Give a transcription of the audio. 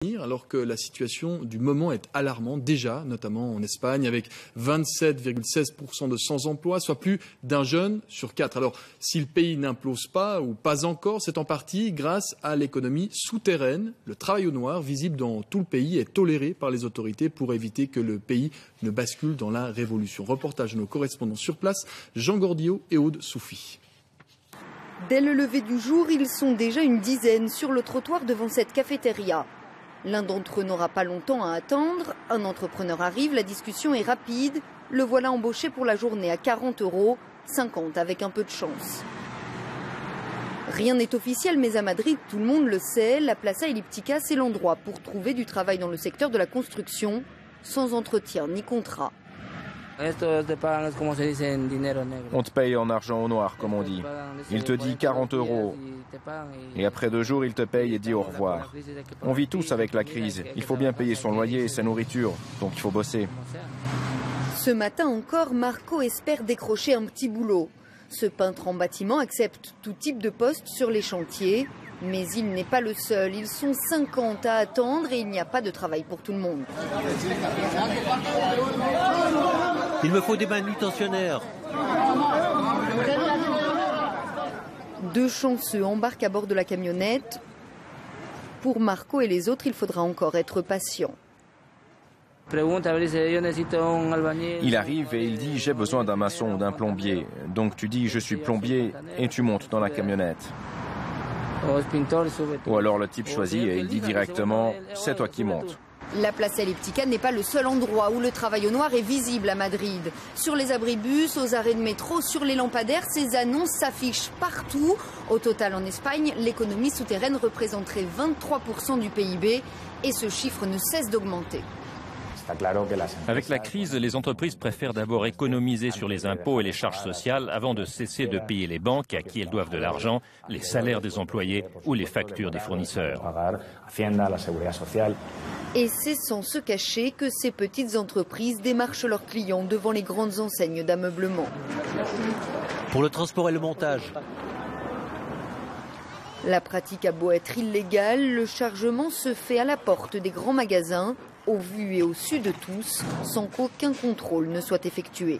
Alors que la situation du moment est alarmante déjà, notamment en Espagne, avec 27,16% de sans-emploi, soit plus d'un jeune sur 4. Alors, si le pays n'implose pas, ou pas encore, c'est en partie grâce à l'économie souterraine. Le travail au noir, visible dans tout le pays, est toléré par les autorités pour éviter que le pays ne bascule dans la révolution. Reportage de nos correspondants sur place, Jean Gordillot et Aude Soufi. Dès le lever du jour, ils sont déjà une dizaine sur le trottoir devant cette cafétéria. L'un d'entre eux n'aura pas longtemps à attendre. Un entrepreneur arrive, la discussion est rapide. Le voilà embauché pour la journée à 40 €, 50 avec un peu de chance. Rien n'est officiel, mais à Madrid, tout le monde le sait, la Plaza Ellíptica, c'est l'endroit pour trouver du travail dans le secteur de la construction, sans entretien ni contrat. On te paye en argent au noir, comme on dit. Il te dit 40 €. Et après 2 jours, il te paye et dit au revoir. On vit tous avec la crise. Il faut bien payer son loyer et sa nourriture. Donc il faut bosser. Ce matin encore, Marco espère décrocher un petit boulot. Ce peintre en bâtiment accepte tout type de poste sur les chantiers. Mais il n'est pas le seul. Ils sont 50 à attendre et il n'y a pas de travail pour tout le monde. Il me faut des manutentionnaires. 2 chanceux embarquent à bord de la camionnette. Pour Marco et les autres, il faudra encore être patient. Il arrive et il dit « j'ai besoin d'un maçon ou d'un plombier ». Donc tu dis « je suis plombier » et tu montes dans la camionnette. Ou alors le type choisit et il dit directement « c'est toi qui montes ». La Plaza Ellíptica n'est pas le seul endroit où le travail au noir est visible à Madrid. Sur les abribus, aux arrêts de métro, sur les lampadaires, ces annonces s'affichent partout. Au total, en Espagne, l'économie souterraine représenterait 23% du PIB et ce chiffre ne cesse d'augmenter. Avec la crise, les entreprises préfèrent d'abord économiser sur les impôts et les charges sociales avant de cesser de payer les banques à qui elles doivent de l'argent, les salaires des employés ou les factures des fournisseurs. Et c'est sans se cacher que ces petites entreprises démarchent leurs clients devant les grandes enseignes d'ameublement. Pour le transport et le montage. La pratique a beau être illégale, le chargement se fait à la porte des grands magasins, au vu et au su de tous, sans qu'aucun contrôle ne soit effectué.